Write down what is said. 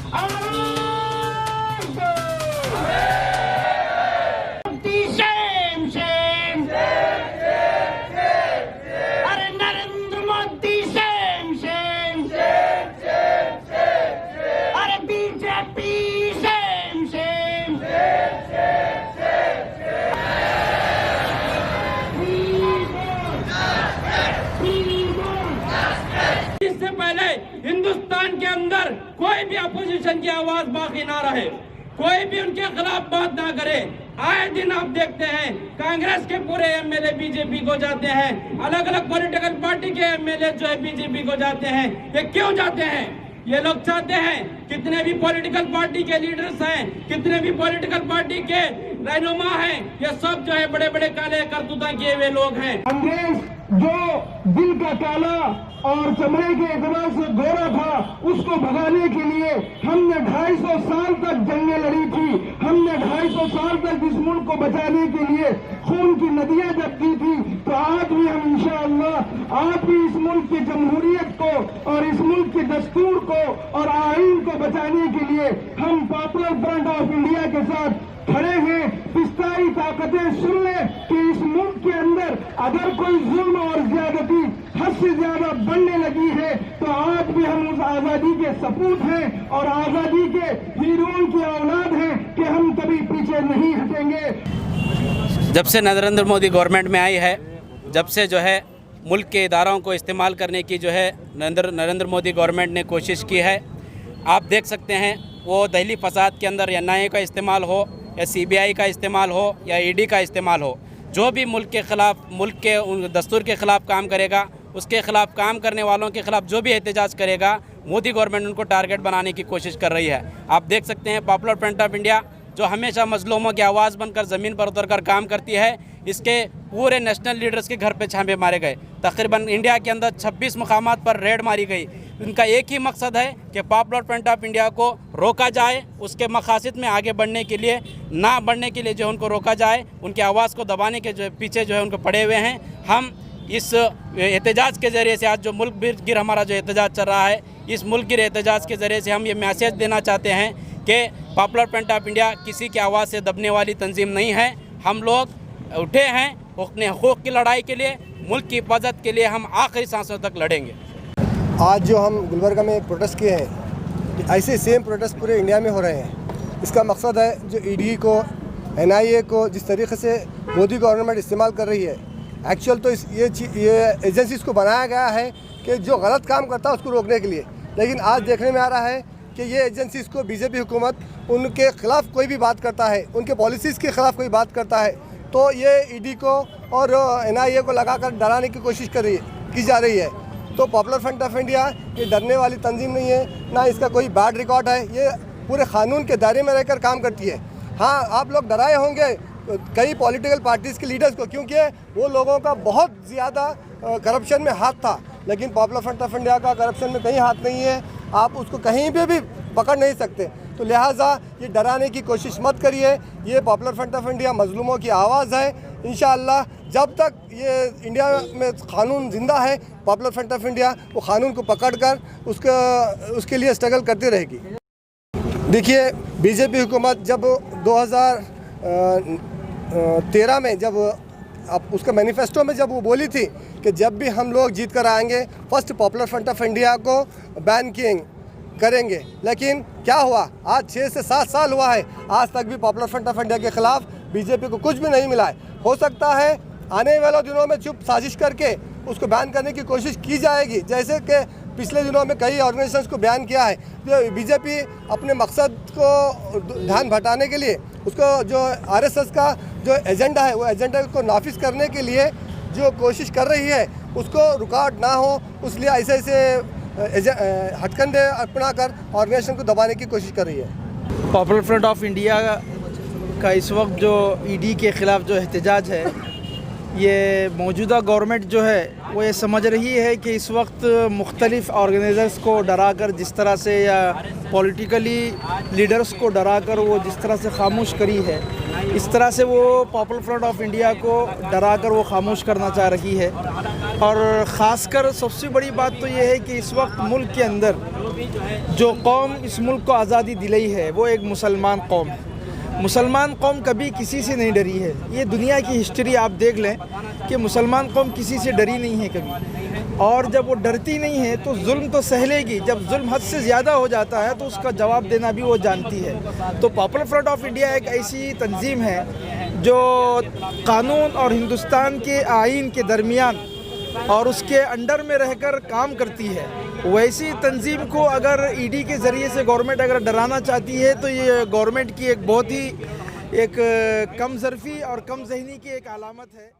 अरे Narendra Modi same same, अरे BJP same same, इससे पहले हिंदुस्तान के अंदर कोई भी अपोजिशन की आवाज बाकी ना रहे, कोई भी उनके खिलाफ बात ना करे। आए दिन आप देखते हैं कांग्रेस के पूरे एमएलए बीजेपी को जाते हैं, अलग अलग पॉलिटिकल पार्टी के एमएलए जो है बीजेपी को जाते हैं। ये क्यों जाते हैं? ये लोग चाहते हैं कितने भी पॉलिटिकल पार्टी के लीडर्स हैं, कितने भी पॉलिटिकल पार्टी के रहनुमा हैं, ये सब जो है बड़े बड़े काले करतूता किए हुए लोग हैं। कांग्रेस जो दिल का काला और चमड़े के एतबार से गोरा था, उसको भगाने के लिए हमने 250 साल तक जंगें लड़ी थी। हमने 250 साल तक इस मुल्क को बचाने के लिए खून की नदियां जब दी थी, तो आज भी हम इंशाअल्लाह आप भी इस मुल्क की जमहूरियत को और इस मुल्क के दस्तूर को और आईन को बचाने के लिए हम पॉपुलर फ्रंट ऑफ इंडिया के साथ खड़े हैं। पिस्ताई ताकतें सुन ले कि इस मुल्क के अंदर अगर कोई जुल्म और ज्यादती हद से ज्यादा बढ़ने लगी है, तो आज भी हम उस आजादी के सपूत हैं और आजादी के हीरों की औलाद हैं कि हम कभी पीछे नहीं हटेंगे। जब से नरेंद्र मोदी गवर्नमेंट में आई है, जब से जो है मुल्क के इदारों को इस्तेमाल करने की जो है नरेंद्र मोदी गवर्नमेंट ने कोशिश की है। आप देख सकते हैं वो दहली फसाद के अंदर NIA का इस्तेमाल हो या CBI का इस्तेमाल हो या ED का इस्तेमाल हो, जो भी मुल्क के ख़िलाफ़, मुल्क के दस्तूर के ख़िलाफ़ काम करेगा, उसके ख़िलाफ़ काम करने वालों के ख़िलाफ़ जो भी एहतजाज करेगा, मोदी गवर्नमेंट उनको टारगेट बनाने की कोशिश कर रही है। आप देख सकते हैं पॉपुलर फ्रंट ऑफ इंडिया जो हमेशा मजलूमों की आवाज़ बनकर ज़मीन पर उतरकर काम करती है, इसके पूरे नेशनल लीडर्स के घर पे छापे मारे गए। तकरीबन इंडिया के अंदर 26 मकामात पर रेड मारी गई। इनका एक ही मकसद है कि पॉपुलर फ्रंट ऑफ इंडिया को रोका जाए, उसके मकासद में आगे बढ़ने के लिए ना बढ़ने के लिए जो उनको रोका जाए, उनकी आवाज़ को दबाने के जो पीछे जो है उनको पड़े हुए हैं। हम इस एहतजाज के ज़रिए से आज जो मुल्क गिर हमारा जो एहतजाज चल रहा है, इस मुल्क गिर एहतजाज के ज़रिए से हम ये मैसेज देना चाहते हैं कि पॉपुलर फ्रंट ऑफ इंडिया किसी की आवाज़ से दबने वाली तंजीम नहीं है। हम लोग उठे हैं अपने हकूक़ की लड़ाई के लिए, मुल्क की हिफाजत के लिए हम आखिरी सांसों तक लड़ेंगे। आज जो हम गुलबर्गा में प्रोटेस्ट किए हैं, ऐसे सेम प्रोटेस्ट पूरे इंडिया में हो रहे हैं। इसका मकसद है जो ED को, NIA को जिस तरीके से मोदी गवर्नमेंट इस्तेमाल कर रही है, एक्चुअल तो ये एजेंसीज़ को बनाया गया है कि जो गलत काम करता है उसको रोकने के लिए। लेकिन आज देखने में आ रहा है कि ये एजेंसीज़ को बीजेपी हुकूमत उनके ख़िलाफ़ कोई भी बात करता है, उनके पॉलिसीज़ के ख़िलाफ़ कोई बात करता है, तो ये ED को और NIA को लगाकर डराने की कोशिश की जा रही है। तो पॉपुलर फ्रंट ऑफ इंडिया ये डरने वाली तंजीम नहीं है, ना इसका कोई बैड रिकॉर्ड है। ये पूरे कानून के दायरे में रहकर काम करती है। हाँ, आप लोग डराए होंगे कई पॉलिटिकल पार्टीज़ के लीडर्स को, क्योंकि वो लोगों का बहुत ज़्यादा करप्शन में हाथ था, लेकिन पॉपुलर फ्रंट ऑफ इंडिया का करप्शन में कहीं हाथ नहीं है। आप उसको कहीं पे भी पकड़ नहीं सकते। तो लिहाजा ये डराने की कोशिश मत करिए। ये पॉपुलर फ्रंट ऑफ इंडिया मजलूमों की आवाज़ है। इंशाअल्लाह जब तक ये इंडिया में कानून ज़िंदा है, पॉपुलर फ्रंट ऑफ इंडिया वो कानून को पकड़कर उसके लिए स्ट्रगल करती रहेगी। देखिए, बीजेपी हुकूमत जब 2013 में जब उसका मैनिफेस्टो में जब वो बोली थी कि जब भी हम लोग जीत कर आएंगे first popular front of India को बैन करेंगे, लेकिन क्या हुआ? आज 6 से 7 साल हुआ है, आज तक भी पॉपुलर फ्रंट ऑफ इंडिया के ख़िलाफ़ बीजेपी को कुछ भी नहीं मिला है। हो सकता है आने वाले दिनों में चुप साजिश करके उसको बैन करने की कोशिश की जाएगी, जैसे कि पिछले दिनों में कई ऑर्गेनाइजेशंस को बैन किया है। तो बीजेपी अपने मकसद को ध्यान भटाने के लिए उसको जो RSS का जो एजेंडा है, वो एजेंडा को नाफिज करने के लिए जो कोशिश कर रही है, उसको रुकावट ना हो, इसलिए ऐसे हथकंडे अपना कर ऑर्गेनाइजेशन को दबाने की कोशिश कर रही है। पॉपुलर फ्रंट ऑफ इंडिया का इस वक्त जो ED के ख़िलाफ़ जो एहतजाज है, ये मौजूदा गवर्नमेंट जो है वो ये समझ रही है कि इस वक्त मुख्तलिफ़ ऑर्गेनाइज़र्स को डरा कर जिस तरह से या पॉलिटिकली लीडर्स को डरा कर वो जिस तरह से खामोश करी है, इस तरह से वो पॉपुलर फ्रंट ऑफ इंडिया को डरा कर वो खामोश करना चाह रही है। और ख़ासकर सबसे बड़ी बात तो ये है कि इस वक्त मुल्क के अंदर जो कौम इस मुल्क को आज़ादी दिलाई है वो एक मुसलमान कौम है। मुसलमान कौम कभी किसी से नहीं डरी है। ये दुनिया की हिस्ट्री आप देख लें कि मुसलमान कौम किसी से डरी नहीं है कभी, और जब वो डरती नहीं है तो जुल्म तो सह लेगी। जब जुल्म हद से ज़्यादा हो जाता है तो उसका जवाब देना भी वो जानती है। तो पॉपुलर फ्रंट ऑफ इंडिया एक ऐसी तंजीम है जो कानून और हिंदुस्तान के आइन के दरमियान और उसके अंडर में रहकर काम करती है। वैसी तंजीम को अगर ईडी के ज़रिए से गवर्नमेंट अगर डराना चाहती है तो ये गवर्नमेंट की एक बहुत ही एक कम ज़र्फ़ी और कम ज़हनी की एक अलामत है।